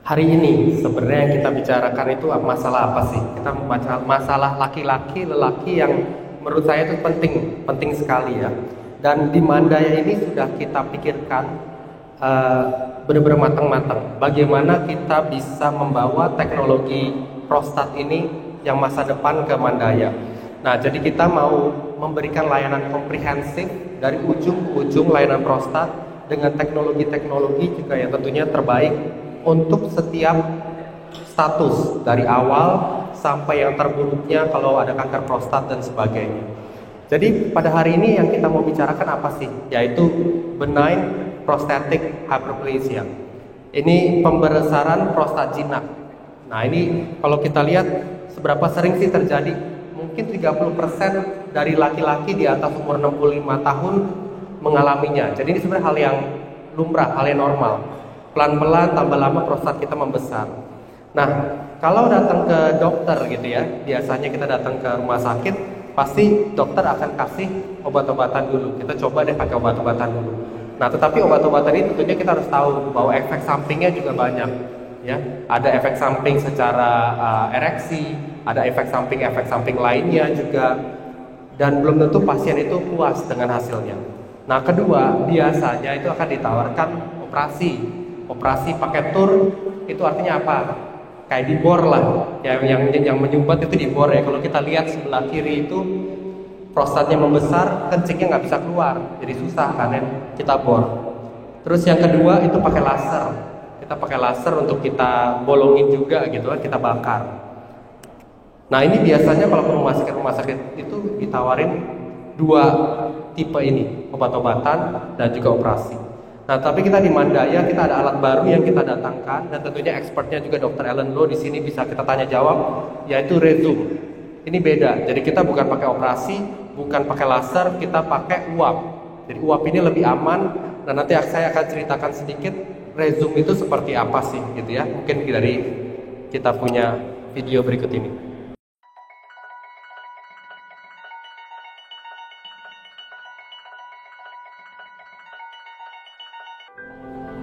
Hari ini sebenarnya yang kita bicarakan itu masalah apa sih? Kita membaca masalah laki-laki, lelaki yang menurut saya itu penting, penting sekali ya. Dan di Mandaya ini sudah kita pikirkan eh, benar-benar matang-matang. Bagaimana kita bisa membawa teknologi prostat ini yang masa depan ke Mandaya. Nah, jadi kita mau memberikan layanan komprehensif dari ujung ke ujung layanan prostat dengan teknologi-teknologi juga yang tentunya terbaik untuk setiap status dari awal sampai yang terburuknya kalau ada kanker prostat dan sebagainya. Jadi pada hari ini yang kita mau bicarakan apa sih? Yaitu benign prostatic hyperplasia. Ini pembesaran prostat jinak. Nah, ini kalau kita lihat seberapa sering sih terjadi? Mungkin 30% dari laki-laki di atas umur 65 tahun mengalaminya. Jadi ini sebenarnya hal yang lumrah, hal yang normal. Pelan-pelan tambah lama prostat kita membesar. Nah, kalau datang ke dokter gitu ya, biasanya kita datang ke rumah sakit, pasti dokter akan kasih obat-obatan dulu. Kita coba deh pakai obat-obatan dulu. Nah, tetapi obat-obatan ini tentunya kita harus tahu bahwa efek sampingnya juga banyak. Ya, ada efek samping secara ereksi, ada efek samping lainnya juga, dan belum tentu pasien itu puas dengan hasilnya. Nah, kedua, biasanya itu akan ditawarkan operasi pakai tur. Itu artinya apa? Kayak dibor lah, yang menyumbat itu dibor ya. Kalau kita lihat sebelah kiri itu prostatnya membesar, kencingnya nggak bisa keluar, jadi susah kan ya, kita bor. Terus yang kedua itu pakai laser. Kita pakai laser untuk kita bolongin juga gitu kan, kita bakar. Nah, ini biasanya kalau rumah sakit itu ditawarin dua tipe ini, obat-obatan dan juga operasi. Nah, tapi kita di Mandaya kita ada alat baru yang kita datangkan, dan tentunya expertnya juga Dr. Ellen Low di sini bisa kita tanya jawab, yaitu Rezum. Ini beda. Jadi kita bukan pakai operasi, bukan pakai laser, kita pakai uap. Jadi uap ini lebih aman, dan nanti saya akan ceritakan sedikit Rezum itu seperti apa sih gitu ya. Mungkin dari kita punya video berikut ini.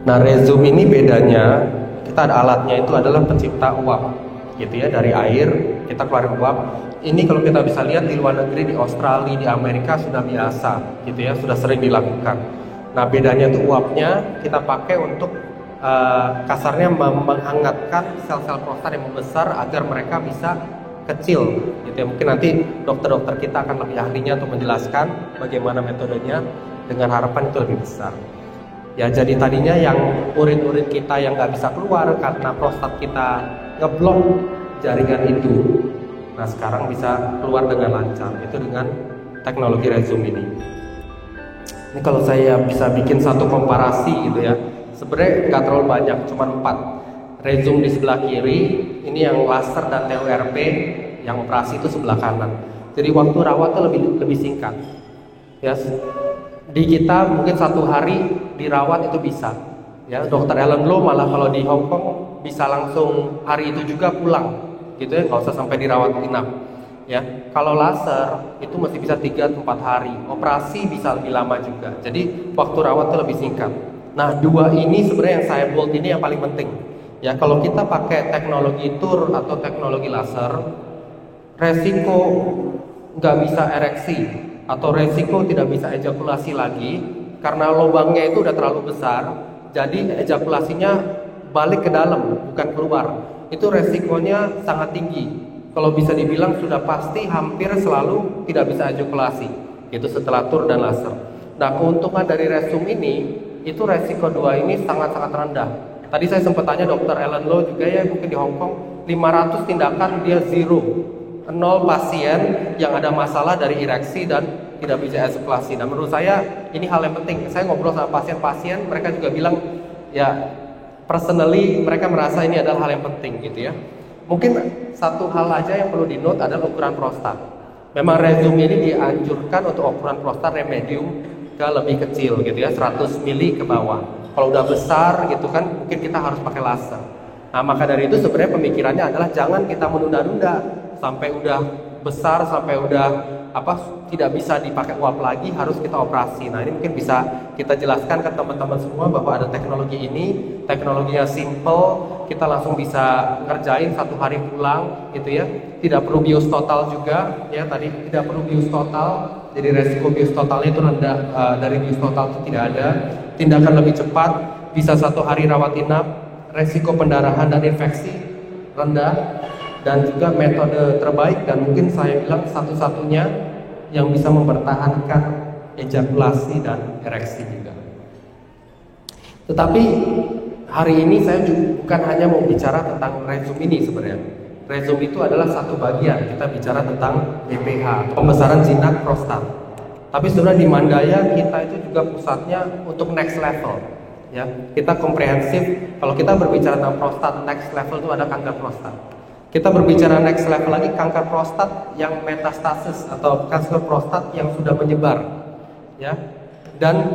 Nah, Rezum ini bedanya, kita ada alatnya itu adalah pencipta uap gitu ya, dari air kita keluarin uap. Ini kalau kita bisa lihat di luar negeri, di Australia, di Amerika sudah biasa gitu ya, sudah sering dilakukan. Nah, bedanya tuh uapnya kita pakai untuk kasarnya menghangatkan sel-sel prostat yang membesar agar mereka bisa kecil gitu ya. Mungkin nanti dokter-dokter kita akan lebih ahlinya untuk menjelaskan bagaimana metodenya, dengan harapan itu lebih besar. Ya, jadi tadinya yang urin-urin kita yang nggak bisa keluar karena prostat kita ngeblok jaringan itu. Nah, sekarang bisa keluar dengan lancar, itu dengan teknologi Rezum ini. Ini kalau saya bisa bikin satu komparasi gitu ya, sebenarnya nggak terlalu banyak, cuma 4. Rezum di sebelah kiri, ini yang laser dan TURP, yang operasi itu sebelah kanan. Jadi waktu rawat itu lebih singkat. Ya, di kita mungkin 1 hari dirawat itu bisa ya. Dokter Ellen Low malah kalau di Hong Kong bisa langsung hari itu juga pulang gitu ya, nggak usah sampai dirawat inap ya. Kalau laser itu masih bisa 3-4 hari, operasi bisa lebih lama juga, jadi waktu rawat itu lebih singkat. Nah, 2 ini sebenarnya yang saya bold ini yang paling penting ya. Kalau kita pakai teknologi tur atau teknologi laser, resiko nggak bisa ereksi atau resiko tidak bisa ejakulasi lagi karena lubangnya itu udah terlalu besar, jadi ejakulasinya balik ke dalam bukan keluar. Itu resikonya sangat tinggi. Kalau bisa dibilang sudah pasti hampir selalu tidak bisa ejakulasi, itu setelah tur dan laser. Nah, keuntungan dari Rezum ini itu resiko 2 ini sangat-sangat rendah. Tadi saya sempat tanya Dr. Ellen Low juga ya, mungkin di Hong Kong 500 tindakan dia 0 pasien yang ada masalah dari ereksi dan tidak bisa ejakulasi. Nah, menurut saya ini hal yang penting. Saya ngobrol sama pasien-pasien, mereka juga bilang ya, personally mereka merasa ini adalah hal yang penting gitu ya. Mungkin satu hal aja yang perlu di note adalah ukuran prostat. Memang Rezum ini dianjurkan untuk ukuran prostat yang medium ke lebih kecil gitu ya, 100 mili ke bawah. Kalau udah besar gitu kan, mungkin kita harus pakai laser. Nah, maka dari itu sebenarnya pemikirannya adalah jangan kita menunda-nunda sampai udah besar, sampai udah tidak bisa dipakai uap lagi, harus kita operasi. Nah, ini mungkin bisa kita jelaskan ke teman-teman semua bahwa ada teknologi ini, teknologinya simple, kita langsung bisa ngerjain 1 hari pulang gitu ya. Tidak perlu bios total juga ya, tadi tidak perlu bios total. Jadi resiko bios totalnya itu rendah, dari bios total itu tidak ada. Tindakan lebih cepat, bisa 1 hari rawat inap, resiko pendarahan dan infeksi rendah, dan juga metode terbaik dan mungkin saya bilang satu-satunya yang bisa mempertahankan ejakulasi dan ereksi juga. Tetapi hari ini saya bukan hanya mau bicara tentang rezum ini sebenarnya. Rezum itu adalah satu bagian, kita bicara tentang BPH, pembesaran jinak prostat. Tapi sebenarnya di Mandaya kita itu juga pusatnya untuk next level. Ya, kita komprehensif. Kalau kita berbicara tentang prostat, next level itu ada kanker prostat. Kita berbicara next level lagi, kanker prostat yang metastasis atau kanker prostat yang sudah menyebar, ya, dan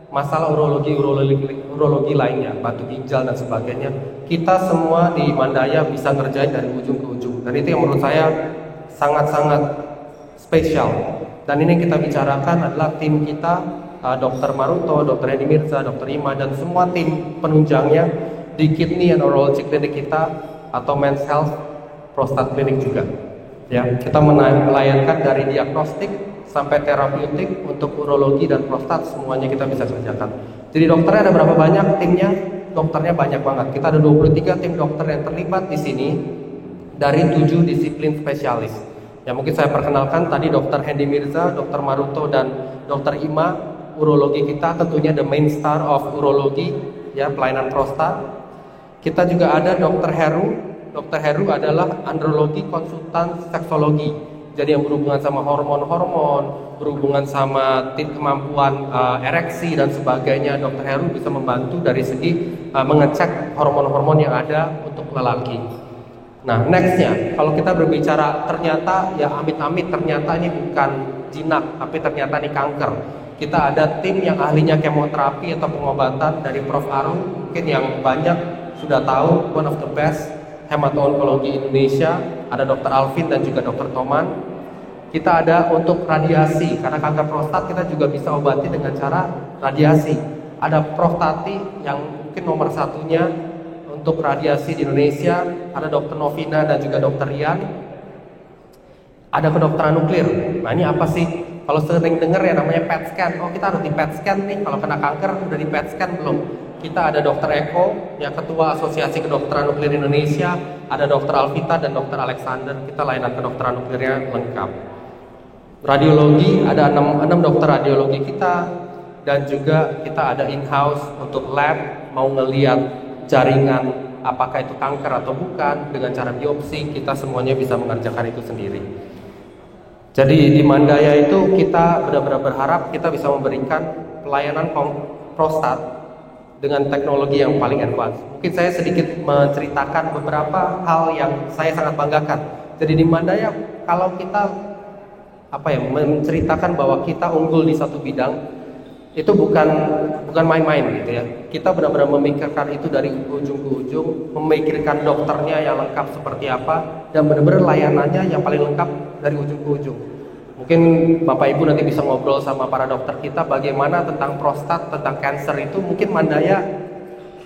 masalah urologi lainnya, batu ginjal dan sebagainya. Kita semua di Mandaya bisa ngerjain dari ujung ke ujung, dan itu yang menurut saya sangat-sangat spesial. Dan ini kita bicarakan adalah tim kita, Dr. Maruto, Dr. Hendy Mirza, Dr. Ima, dan semua tim penunjangnya di Kidney and Urology Clinic kita atau Men's Health Prostat Clinic juga. Ya, kita melayani dari diagnostik sampai terapeutik untuk urologi dan prostat, semuanya kita bisa kerjakan. Jadi dokternya ada berapa banyak timnya? Dokternya banyak banget. Kita ada 23 tim dokter yang terlibat di sini dari 7 disiplin spesialis. Ya, mungkin saya perkenalkan tadi Dr. Hendy Mirza, Dr. Maruto, dan Dr. Ima. Urologi kita tentunya the main star of urologi, ya, pelayanan prostat. Kita juga ada Dr. Heru. Dr. Heru adalah andrologi konsultan seksologi. Jadi yang berhubungan sama hormon-hormon, berhubungan sama kemampuan ereksi dan sebagainya. Dr. Heru bisa membantu dari segi mengecek hormon-hormon yang ada untuk lelaki. Nah, nextnya, kalau kita berbicara ternyata ya amit-amit ternyata ini bukan jinak, tapi ternyata ini kanker. Kita ada tim yang ahlinya kemoterapi atau pengobatan dari Prof. Arum, mungkin yang banyak sudah tahu, one of the best hematologi Indonesia. Ada Dr. Alvin dan juga Dr. Toman. Kita ada untuk radiasi, karena kanker prostat kita juga bisa obati dengan cara radiasi. Ada Prof. Tati yang mungkin nomor satunya untuk radiasi di Indonesia. Ada Dr. Novina dan juga Dr. Rian. Ada kedokteran nuklir. Nah, ini apa sih? Kalau sering dengar ya namanya PET scan. Oh, kita harus di PET scan nih. Kalau kena kanker udah di PET scan belum? Kita ada Dr. Eko, yang ketua Asosiasi Kedokteran Nuklir Indonesia. Ada Dr. Alvita dan Dr. Alexander. Kita layanan kedokteran nuklirnya lengkap. Radiologi ada 6 dokter radiologi kita, dan juga kita ada in-house untuk lab mau ngeliat jaringan apakah itu kanker atau bukan dengan cara biopsi. Kita semuanya bisa mengerjakan itu sendiri. Jadi di Mandaya itu kita benar-benar berharap kita bisa memberikan pelayanan prostat dengan teknologi yang paling advance. Mungkin saya sedikit menceritakan beberapa hal yang saya sangat banggakan. Jadi di Mandaya kalau kita menceritakan bahwa kita unggul di satu bidang, itu bukan main-main gitu ya. Kita benar-benar memikirkan itu dari ujung ke ujung, memikirkan dokternya yang lengkap seperti apa, dan benar-benar layanannya yang paling lengkap dari ujung ke ujung. Mungkin Bapak Ibu nanti bisa ngobrol sama para dokter kita bagaimana tentang prostat, tentang cancer itu. Mungkin Mandaya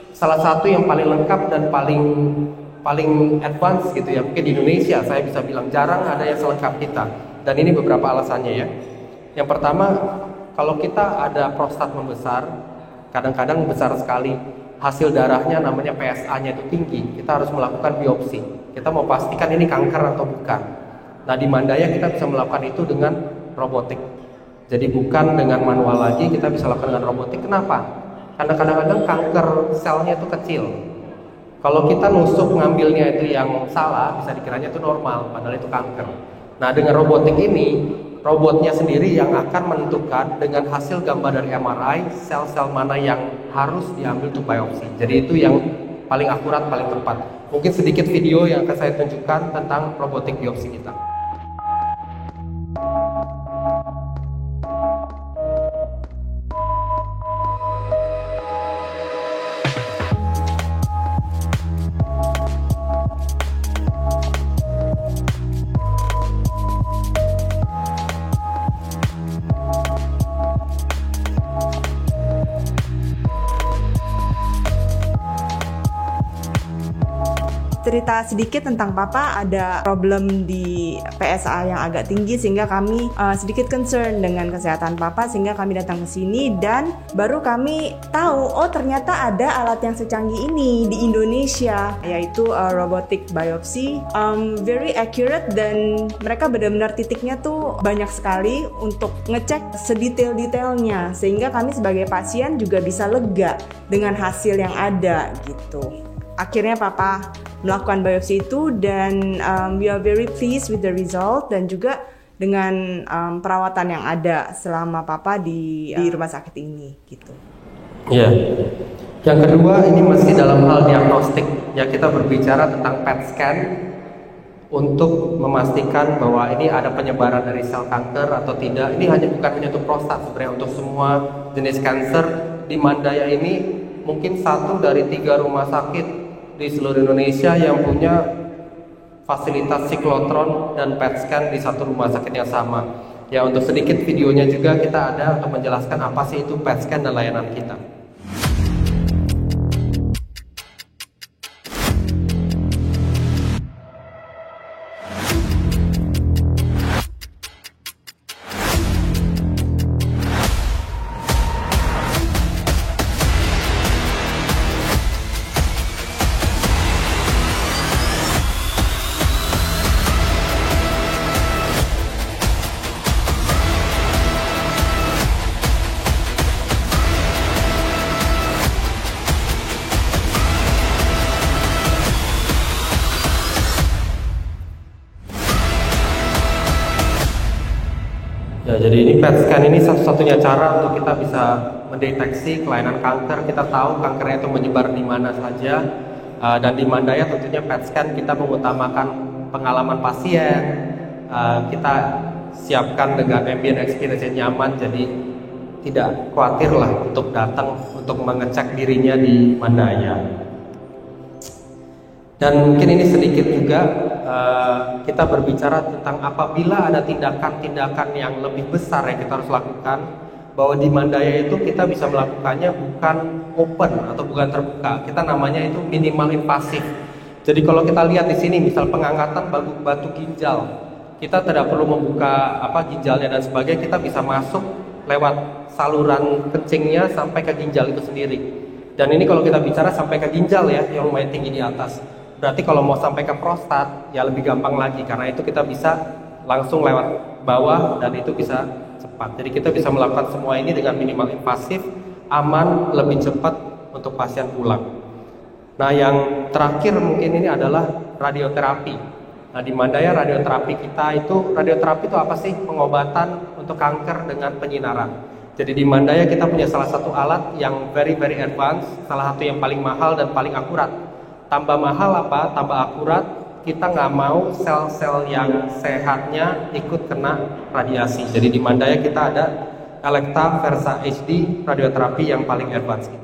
salah satu yang paling lengkap dan paling advance gitu ya. Mungkin di Indonesia saya bisa bilang jarang ada yang selengkap kita. Dan ini beberapa alasannya ya. Yang pertama, kalau kita ada prostat membesar, kadang-kadang besar sekali, hasil darahnya namanya PSA-nya itu tinggi, kita harus melakukan biopsi. Kita mau pastikan ini kanker atau bukan. Nah, di Mandaya kita bisa melakukan itu dengan robotik. Jadi bukan dengan manual lagi, kita bisa lakukan dengan robotik. Kenapa? Karena kadang-kadang kanker selnya itu kecil. Kalau kita nusuk ngambilnya itu yang salah, bisa dikiranya itu normal, padahal itu kanker. Nah, dengan robotik ini, robotnya sendiri yang akan menentukan dengan hasil gambar dari MRI sel-sel mana yang harus diambil untuk biopsi. Jadi itu yang paling akurat, paling tepat. Mungkin sedikit video yang akan saya tunjukkan tentang robotik biopsi kita. cerita sedikit tentang Papa ada problem di PSA yang agak tinggi sehingga kami sedikit concern dengan kesehatan Papa, sehingga kami datang ke sini dan baru kami tahu ternyata ada alat yang secanggih ini di Indonesia, yaitu robotic biopsy, very accurate, dan mereka benar-benar titiknya tuh banyak sekali untuk ngecek sedetail-detailnya sehingga kami sebagai pasien juga bisa lega dengan hasil yang ada gitu. Akhirnya Papa melakukan biopsi itu dan we are very pleased with the result dan juga dengan perawatan yang ada selama Papa di rumah sakit ini gitu. Iya. Yang kedua, ini masih dalam hal diagnostik. Ya, kita berbicara tentang PET scan untuk memastikan bahwa ini ada penyebaran dari sel kanker atau tidak. Ini bukan hanya untuk prostat, sebenarnya untuk semua jenis kanker. Di Mandaya ini mungkin 1 dari 3 rumah sakit di seluruh Indonesia yang punya fasilitas siklotron dan PET scan di satu rumah sakit yang sama. Ya, untuk sedikit videonya juga kita ada untuk menjelaskan apa sih itu PET scan dan layanan kita. Ya, jadi ini PET scan ini satu-satunya cara untuk kita bisa mendeteksi kelainan kanker. Kita tahu kankernya itu menyebar di mana saja, dan di Mandaya tentunya PET scan kita mengutamakan pengalaman pasien. Kita siapkan dengan ambient experience yang nyaman, jadi tidak khawatir lah untuk datang untuk mengecek dirinya di Mandaya. Dan mungkin ini sedikit juga kita berbicara tentang apabila ada tindakan-tindakan yang lebih besar yang kita harus lakukan, bahwa di Mandaya itu kita bisa melakukannya bukan open atau bukan terbuka. Kita namanya itu minimal invasif. Jadi kalau kita lihat di sini, misal pengangkatan batu ginjal, kita tidak perlu membuka ginjalnya dan sebagainya. Kita bisa masuk lewat saluran kencingnya sampai ke ginjal itu sendiri. Dan ini kalau kita bicara sampai ke ginjal ya, yang lumayan tinggi di atas. Berarti kalau mau sampai ke prostat ya lebih gampang lagi, karena itu kita bisa langsung lewat bawah dan itu bisa cepat. Jadi kita bisa melakukan semua ini dengan minimal invasif, aman, lebih cepat untuk pasien pulang. Nah, yang terakhir mungkin ini adalah radioterapi. Nah, di Mandaya radioterapi itu apa sih? Pengobatan untuk kanker dengan penyinaran. Jadi di Mandaya kita punya salah satu alat yang very advance, salah satu yang paling mahal dan paling akurat. Tambah mahal tambah akurat, kita nggak mau sel-sel yang sehatnya ikut kena radiasi. Jadi di Mandaya kita ada Elekta Versa HD radioterapi yang paling advance kita.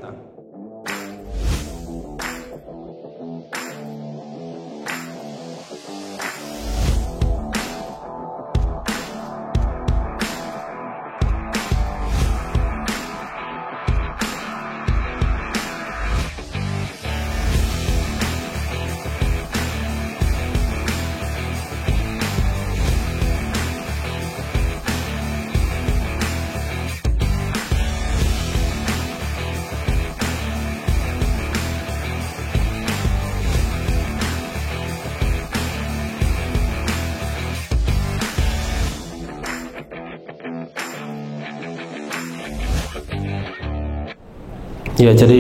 Ya, jadi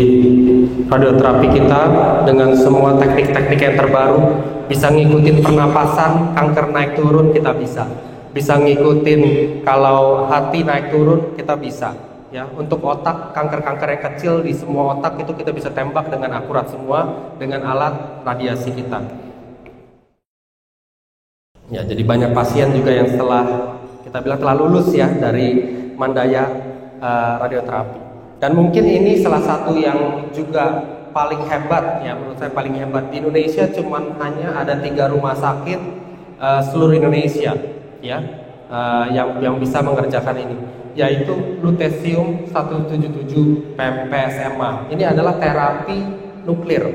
radioterapi kita dengan semua teknik-teknik yang terbaru bisa ngikutin pernapasan, kanker naik turun kita bisa ngikutin kalau hati naik turun kita bisa. Ya, untuk otak, kanker-kanker yang kecil di semua otak itu kita bisa tembak dengan akurat semua dengan alat radiasi kita. Ya, jadi banyak pasien juga yang setelah kita bilang telah lulus ya dari Mandaya radioterapi. Dan mungkin ini salah satu yang juga paling hebat ya, menurut saya paling hebat di Indonesia. Cuman hanya ada 3 rumah sakit seluruh Indonesia ya yang bisa mengerjakan ini, yaitu lutetium 177 PSMA. Ini adalah terapi nuklir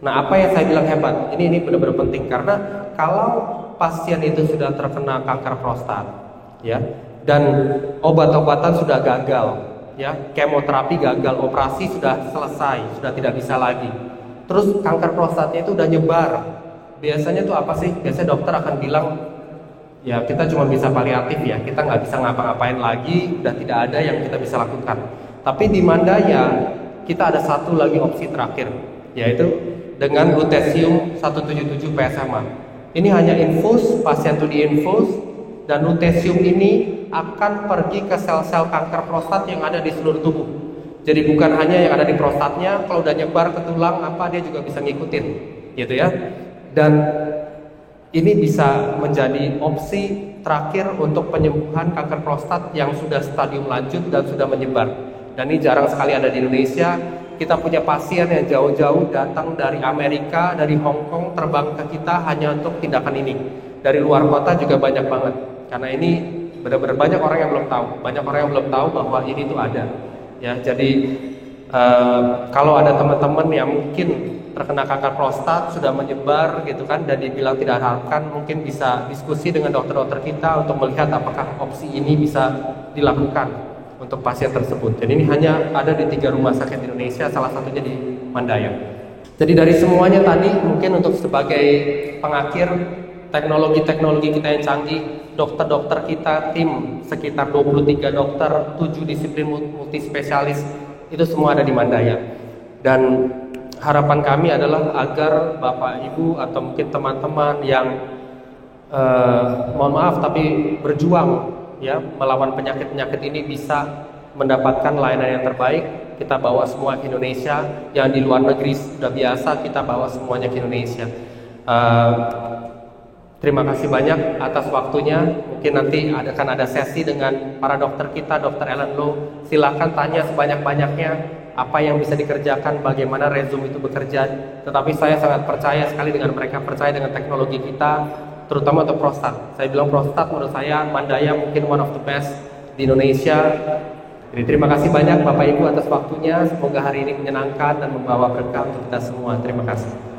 Nah, apa yang saya bilang hebat? Ini benar-benar penting karena kalau pasien itu sudah terkena kanker prostat, ya, dan obat-obatan sudah gagal, ya, kemoterapi gagal, operasi sudah selesai, sudah tidak bisa lagi. Terus kanker prostatnya itu udah nyebar. Biasanya tuh apa sih? Biasanya dokter akan bilang, ya kita cuma bisa paliatif ya, kita nggak bisa ngapa-ngapain lagi, udah tidak ada yang kita bisa lakukan. Tapi di Mandaya kita ada satu lagi opsi terakhir, yaitu dengan lutetium 177 PSMA. Ini hanya infus, pasien itu diinfus, dan lutetium ini akan pergi ke sel-sel kanker prostat yang ada di seluruh tubuh. Jadi bukan hanya yang ada di prostatnya, kalau udah nyebar ke tulang apa dia juga bisa ngikutin, gitu ya. Dan ini bisa menjadi opsi terakhir untuk penyembuhan kanker prostat yang sudah stadium lanjut dan sudah menyebar. Dan ini jarang sekali ada di Indonesia. Kita punya pasien yang jauh-jauh datang dari Amerika, dari Hong Kong, terbang ke kita hanya untuk tindakan ini. Dari luar kota juga banyak banget. Karena ini benar-benar banyak orang yang belum tahu. Banyak orang yang belum tahu bahwa ini tuh ada. Ya, jadi kalau ada teman-teman yang mungkin terkena kanker prostat sudah menyebar gitu kan, dan dibilang tidak harapkan, mungkin bisa diskusi dengan dokter-dokter kita untuk melihat apakah opsi ini bisa dilakukan untuk pasien tersebut. Dan ini hanya ada di 3 rumah sakit di Indonesia, salah satunya di Mandaya. Jadi dari semuanya tadi, mungkin untuk sebagai pengakhir, teknologi-teknologi kita yang canggih, dokter-dokter kita, tim sekitar 23 dokter, 7 disiplin multispesialis, itu semua ada di Mandaya. Dan harapan kami adalah agar Bapak Ibu atau mungkin teman-teman yang mohon maaf tapi berjuang ya melawan penyakit-penyakit ini bisa mendapatkan layanan yang terbaik. Kita bawa semua ke Indonesia. Yang di luar negeri sudah biasa, kita bawa semuanya ke Indonesia. Terima kasih banyak atas waktunya. Mungkin nanti akan ada sesi dengan para dokter kita, Dr. Ellen Low. Silakan tanya sebanyak-banyaknya apa yang bisa dikerjakan, bagaimana Rezum itu bekerja. Tetapi saya sangat percaya sekali dengan mereka, percaya dengan teknologi kita, terutama untuk prostat. Saya bilang prostat menurut saya Mandaya mungkin one of the best di Indonesia. Jadi terima kasih banyak Bapak Ibu atas waktunya. Semoga hari ini menyenangkan dan membawa berkah untuk kita semua. Terima kasih.